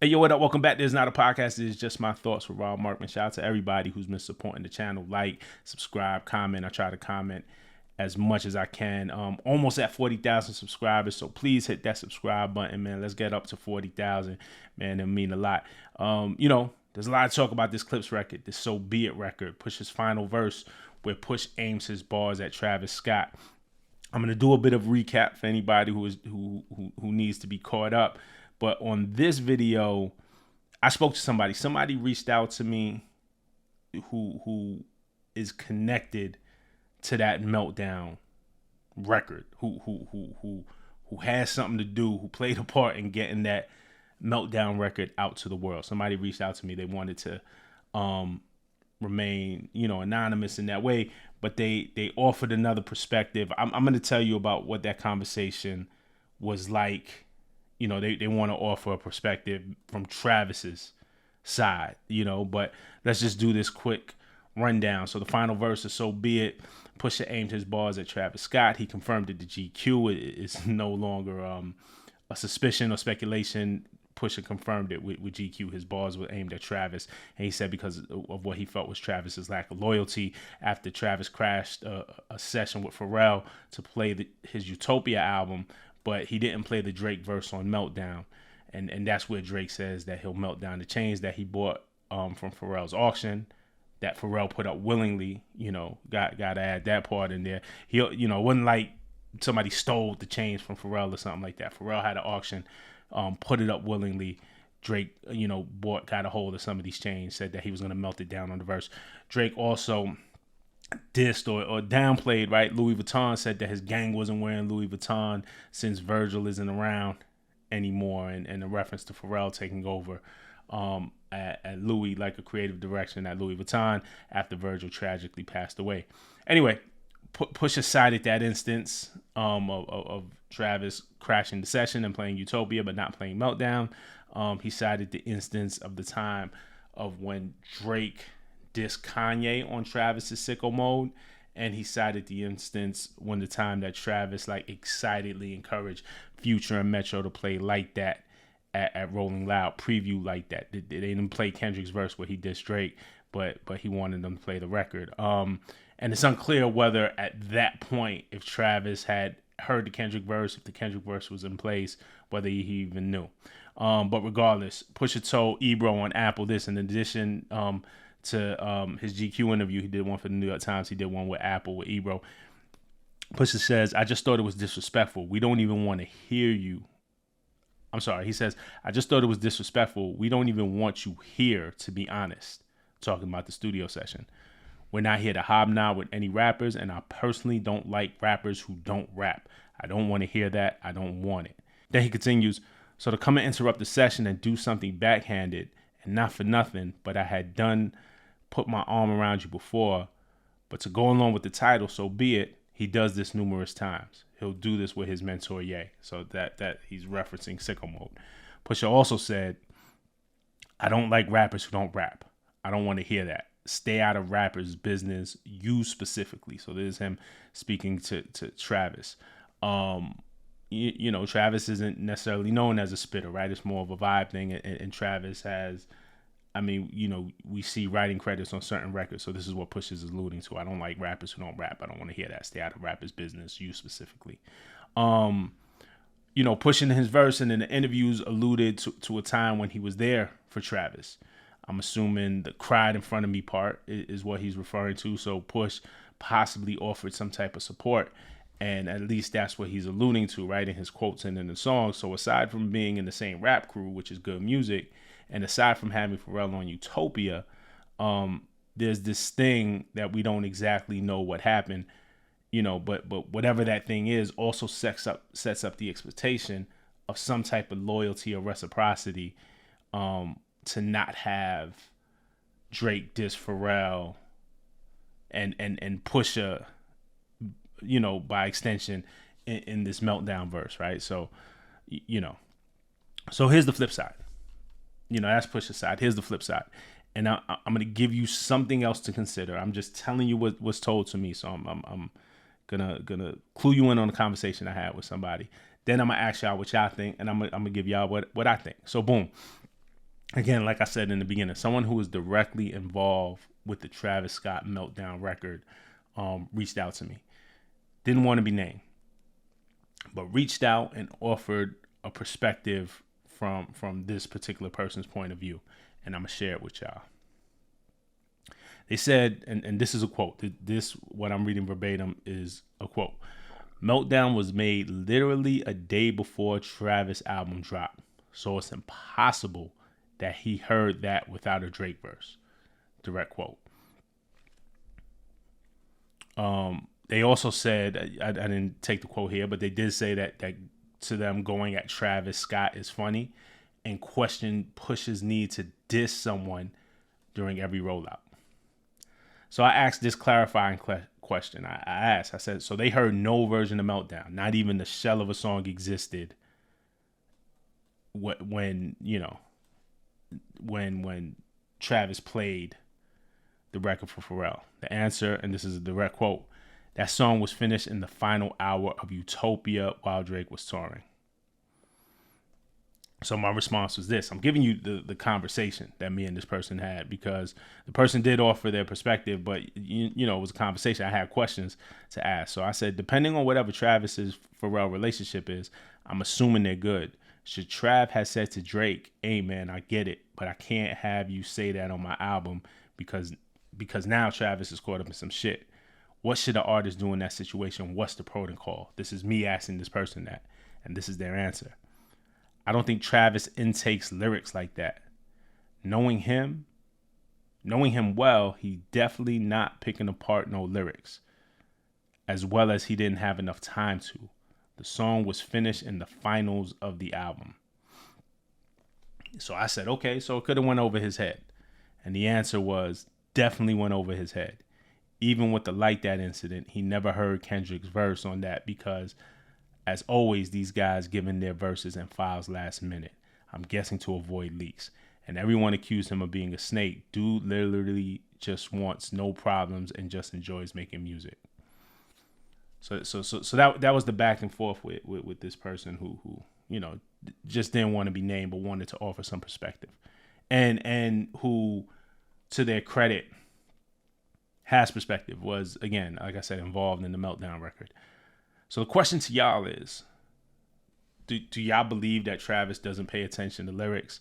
Hey, yo, what up? Welcome back. There's not a podcast. It's just my thoughts with Rob Markman. Shout out to everybody who's been supporting the channel. Like, subscribe, comment. I try to comment as much as I can. Almost at 40,000 subscribers. So please hit that subscribe button, man. Let's get up to 40,000. Man, it'll mean a lot. There's a lot of talk about this Clipse record, this So Be It record. Push's final verse where Push aims his bars at Travis Scott. I'm gonna do a bit of recap for anybody who needs to be caught up. But on this video, I spoke to somebody. Somebody reached out to me who is connected to that Meltdown record, who has something to do, who played a part in getting that Meltdown record out to the world. Somebody reached out to me. They wanted to remain, anonymous in that way, but they offered another perspective. I'm going to tell you about what that conversation was like. They want to offer a perspective from Travis's side, but let's just do this quick rundown. So the final verse is So Be It. Pusha aimed his bars at Travis Scott. He confirmed it to GQ. It's no longer a suspicion or speculation. Pusha confirmed it with GQ. His bars were aimed at Travis. And he said because of what he felt was Travis's lack of loyalty after Travis crashed a session with Pharrell to play his Utopia album, but he didn't play the Drake verse on Meltdown. And that's where Drake says that he'll melt down the chains that he bought from Pharrell's auction that Pharrell put up willingly. Got to add that part in there. It wasn't like somebody stole the chains from Pharrell or something like that. Pharrell had an auction, put it up willingly. Drake, got a hold of some of these chains, said that he was going to melt it down on the verse. Drake also dissed or downplayed, right? Louis Vuitton said that his gang wasn't wearing Louis Vuitton since Virgil isn't around anymore, and a reference to Pharrell taking over at Louis, like a creative direction at Louis Vuitton after Virgil tragically passed away. Anyway, Pusha cited that instance of Travis crashing the session and playing Utopia but not playing Meltdown. He cited the instance of the time of when Drake dissed Kanye on Travis's Sicko Mode, and he cited the instance when the time that Travis excitedly encouraged Future and Metro to play Like That at Rolling Loud, preview Like That. They didn't play Kendrick's verse where he dissed Drake, but he wanted them to play the record. And it's unclear whether at that point, if Travis had heard the Kendrick verse, if the Kendrick verse was in place, whether he even knew. But regardless, Pusha told Ebro on Apple this in addition to his GQ interview. He did one for the New York Times. He did one with Apple with Ebro. Pusha says, I just thought it was disrespectful. We don't even want to hear you. I'm sorry. He says, I just thought it was disrespectful. We don't even want you here, to be honest. Talking about the studio session. We're not here to hobnob with any rappers, and I personally don't like rappers who don't rap. I don't want to hear that. I don't want it. Then he continues, so to come and interrupt the session and do something backhanded, and not for nothing, but I had put my arm around you before, but to go along with the title, So Be It, he does this numerous times. He'll do this with his mentor Ye. So that he's referencing Sicko Mode. Pusha also said, I don't like rappers who don't rap. I don't want to hear that. Stay out of rappers' business, you specifically. So there's him speaking to Travis. Travis isn't necessarily known as a spitter, right? It's more of a vibe thing. And Travis has, we see writing credits on certain records. So this is what Push is alluding to. I don't like rappers who don't rap. I don't want to hear that. Stay out of rappers' business, you specifically. Pushing his verse and in the interviews alluded to a time when he was there for Travis. I'm assuming the cried in front of me part is what he's referring to. So Push possibly offered some type of support. And at least that's what he's alluding to, right, in his quotes and in the song. So aside from being in the same rap crew, which is good music, and aside from having Pharrell on Utopia, there's this thing that we don't exactly know what happened, but whatever that thing is also sets up the expectation of some type of loyalty or reciprocity to not have Drake diss Pharrell and Pusha, by extension in this Meltdown verse, right? So, so here's the flip side. That's Pusha's side. Here's the flip side. And I'm going to give you something else to consider. I'm just telling you what was told to me. So I'm gonna clue you in on the conversation I had with somebody. Then I'm gonna ask y'all what y'all think, and I'm gonna give y'all what I think. So boom. again, like I said in the beginning, someone who was directly involved with the Travis Scott Meltdown record reached out to me. Didn't want to be named, but reached out and offered a perspective from this particular person's point of view, and I'm gonna share it with y'all. They said, and this is a quote. This, what I'm reading verbatim, is a quote. Meltdown was made literally a day before Travis' album dropped, so it's impossible that he heard that without a Drake verse. Direct quote. They also said, I didn't take the quote here, but they did say that to them, going at Travis Scott is funny, and question Push's need to diss someone during every rollout. So I asked this clarifying question. I said, so they heard no version of Meltdown, not even the shell of a song existed when Travis played the record for Pharrell. The answer, and this is a direct quote, that song was finished in the final hour of Utopia while Drake was touring. So my response was this. I'm giving you the conversation that me and this person had, because the person did offer their perspective, but you know, it was a conversation. I had questions to ask. So I said, depending on whatever Travis's Pharrell relationship is, I'm assuming they're good. Should Trav have said to Drake, hey man, I get it, but I can't have you say that on my album because now Travis is caught up in some shit. What should an artist do in that situation? What's the protocol? This is me asking this person that, and this is their answer. I don't think Travis intakes lyrics like that. Knowing him well, he definitely not picking apart no lyrics, as well as he didn't have enough time to. The song was finished in the finals of the album. So I said, okay, so it could have went over his head. And the answer was definitely went over his head. Even with the Like That incident, he never heard Kendrick's verse on that because, as always, these guys giving their verses and files last minute. I'm guessing to avoid leaks. And everyone accused him of being a snake. Dude literally just wants no problems and just enjoys making music. So that was the back and forth with this person who you know just didn't want to be named but wanted to offer some perspective, and who, to their credit, has perspective, was, again, like I said, involved in the Meltdown record. So the question to y'all is, do y'all believe that Travis doesn't pay attention to lyrics?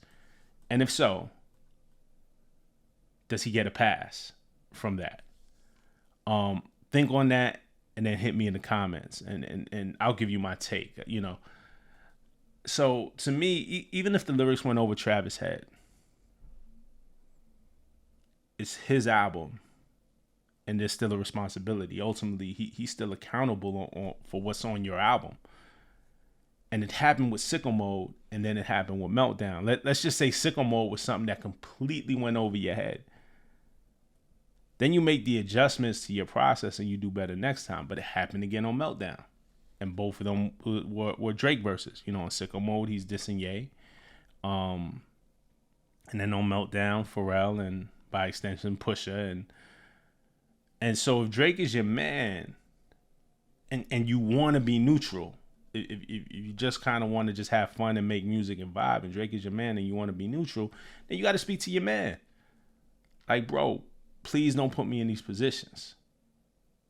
And if so, does he get a pass from that? Think on that and then hit me in the comments, and I'll give you my take, you know. So to me, even if the lyrics went over Travis' head, it's his album. And there's still a responsibility. Ultimately, he's still accountable for what's on your album. And it happened with Sicko Mode, and then it happened with Meltdown. Let's just say Sicko Mode was something that completely went over your head. Then you make the adjustments to your process and you do better next time. But it happened again on Meltdown. And both of them were Drake verses. You know, on Sicko Mode, he's dissing Ye. And then on Meltdown, Pharrell, and by extension, Pusha, and so if Drake is your man and you want to be neutral, if you just kind of want to just have fun and make music and vibe, and Drake is your man and you want to be neutral, then you got to speak to your man. Like, bro, please don't put me in these positions.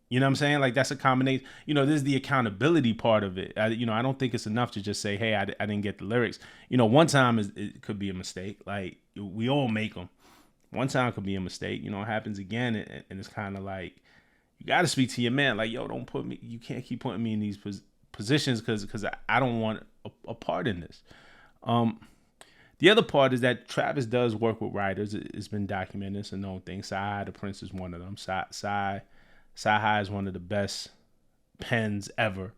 You know what I'm saying? Like, that's a combination. You know, this is the accountability part of it. I don't think it's enough to just say, hey, I didn't get the lyrics. You know, one time it could be a mistake. Like, we all make them. One time could be a mistake, you know, it happens again, and it's kind of like, you got to speak to your man. Like, yo, don't put me, you can't keep putting me in these positions because I don't want a part in this. The other part is that Travis does work with writers. It's been documented. It's a known thing. Sci the Prince is one of them. Sci is one of the best pens ever.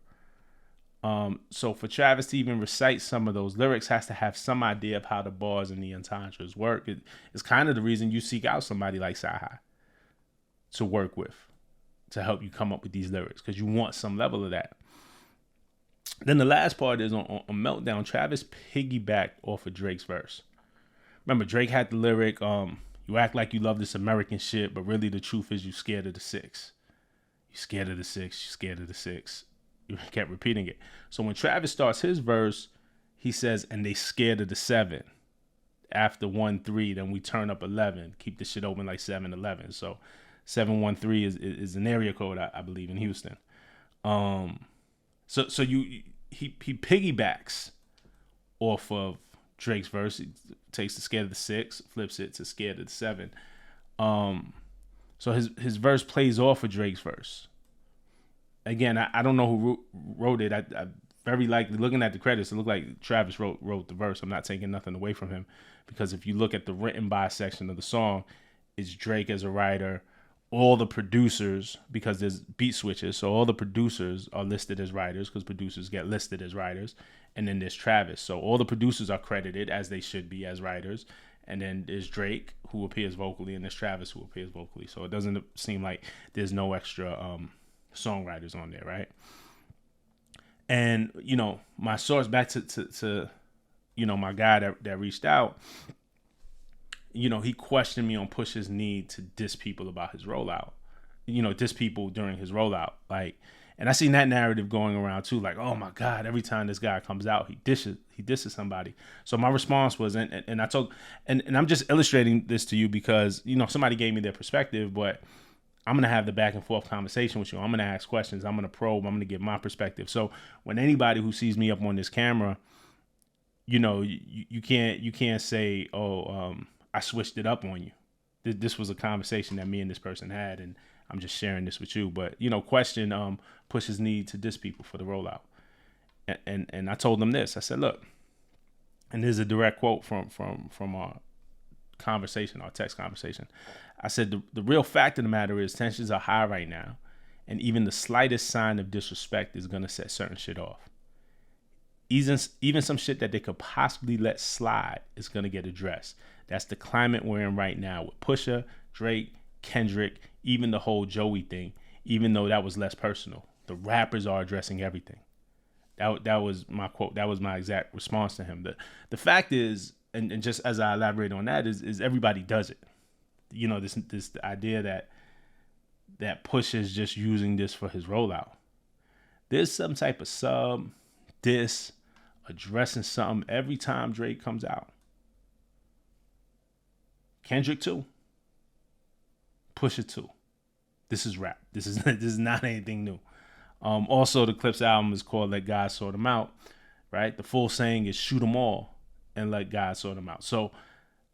So for Travis to even recite some of those lyrics, has to have some idea of how the bars and the entendres work. It's kind of the reason you seek out somebody like Sci to work with, to help you come up with these lyrics, because you want some level of that. Then the last part is on Meltdown. Travis piggybacked off of Drake's verse. Remember, Drake had the lyric, you act like you love this American shit, but really the truth is you scared of the six. You scared of the six. You scared of the six. You kept repeating it. So when Travis starts his verse, he says, and they scared of the seven. after 1-3, then we turn up 11, keep the shit open like 7-11. So 713 is an area code, I believe, in Houston. So he piggybacks off of Drake's verse. He takes the Scared of the 6, flips it to Scared of the 7. So his verse plays off of Drake's verse. Again, I don't know who wrote it. I very likely, looking at the credits, it looked like Travis wrote the verse. I'm not taking nothing away from him, because if you look at the written by section of the song, it's Drake as a writer. All the producers, because there's beat switches, so all the producers are listed as writers, because producers get listed as writers. And then there's Travis. So all the producers are credited, as they should be, as writers. And then there's Drake, who appears vocally, and there's Travis, who appears vocally. So it doesn't seem like there's no extra songwriters on there, right? And, my source, back to my guy that reached out, he questioned me on Pusha's need to diss people about his rollout, diss people during his rollout. Like, and I seen that narrative going around too, like, oh my God, every time this guy comes out, he disses somebody. So my response was, and I told, and I'm just illustrating this to you because, somebody gave me their perspective, but I'm going to have the back and forth conversation with you. I'm going to ask questions. I'm going to probe. I'm going to give my perspective. So when anybody who sees me up on this camera, you can't say, I switched it up on you. This was a conversation that me and this person had, and I'm just sharing this with you. But, question Pusha's need to diss people for the rollout. And I told them this. I said, look, and there's a direct quote from our conversation, our text conversation. I said, the real fact of the matter is tensions are high right now, and even the slightest sign of disrespect is going to set certain shit off. Even some shit that they could possibly let slide is going to get addressed. That's the climate we're in right now with Pusha, Drake, Kendrick, even the whole Joey thing, even though that was less personal. The rappers are addressing everything. That was my quote. That was my exact response to him. The fact is, and just as I elaborate on that, is everybody does it. This idea that Pusha is just using this for his rollout. There's some type of sub, diss, addressing something every time Drake comes out. Kendrick too. Pusha too. This is rap. This is not anything new. Also, the Clipse album is called Let God Sort Them Out, right? The full saying is shoot them all and let God sort them out. So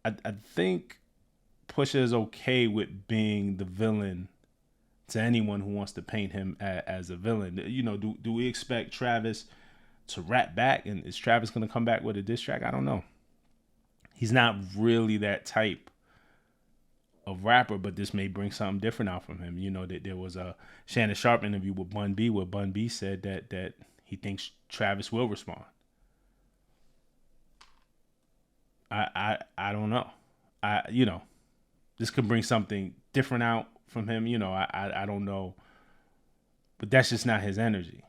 I think Pusha is okay with being the villain to anyone who wants to paint him as a villain. Do we expect Travis to rap back? And is Travis going to come back with a diss track? I don't know. He's not really that type of rapper, but this may bring something different out from him. That there was a Shannon Sharp interview with Bun B where Bun B said that he thinks Travis will respond. I don't know. This could bring something different out from him. I don't know, but that's just not his energy.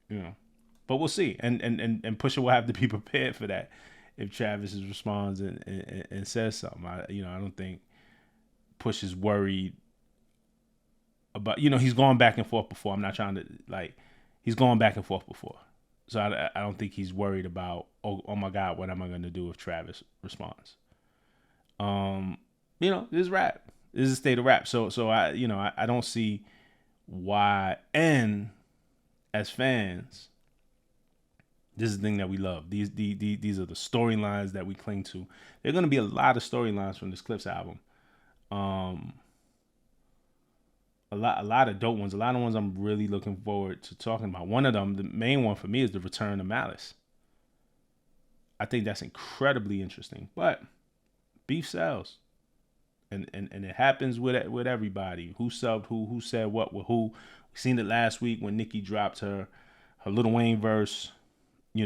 But we'll see. And Pusha will have to be prepared for that if Travis responds and says something. I don't think Pusha's worried about, he's gone back and forth before. I'm not trying to, he's gone back and forth before. So I don't think he's worried about, oh my God, what am I going to do if Travis responds? This is rap. This is the state of rap. So I don't see why. And as fans, this is the thing that we love. These are the storylines that we cling to. There are going to be a lot of storylines from this Clipse album. A lot of dope ones. A lot of ones I'm really looking forward to talking about. One of them, the main one for me, is the return of Malice. I think that's incredibly interesting. But beef sells. And it happens with everybody. Who subbed who said what with who. We seen it last week when Nicki dropped her Lil Wayne verse. We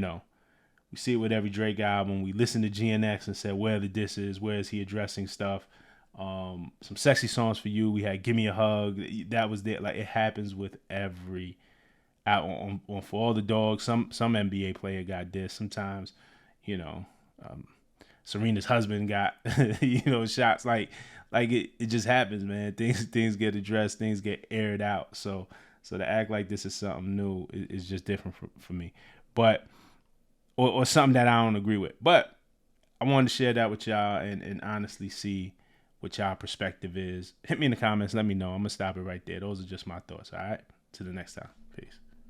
see it with every Drake album. We listen to GNX and said, where are the disses? Where is he addressing stuff? Some sexy songs for you. We had Give Me a Hug. That was there. It happens with every on For All the Dogs. Some NBA player got dissed. Sometimes, Serena's husband got shots. It just happens, man. Things get addressed. Things get aired out. So to act like this is something new is just different for me. But or something that I don't agree with. But I wanted to share that with y'all and honestly see what y'all perspective is. Hit me in the comments. Let me know. I'm going to stop it right there. Those are just my thoughts. All right. Till the next time. Peace.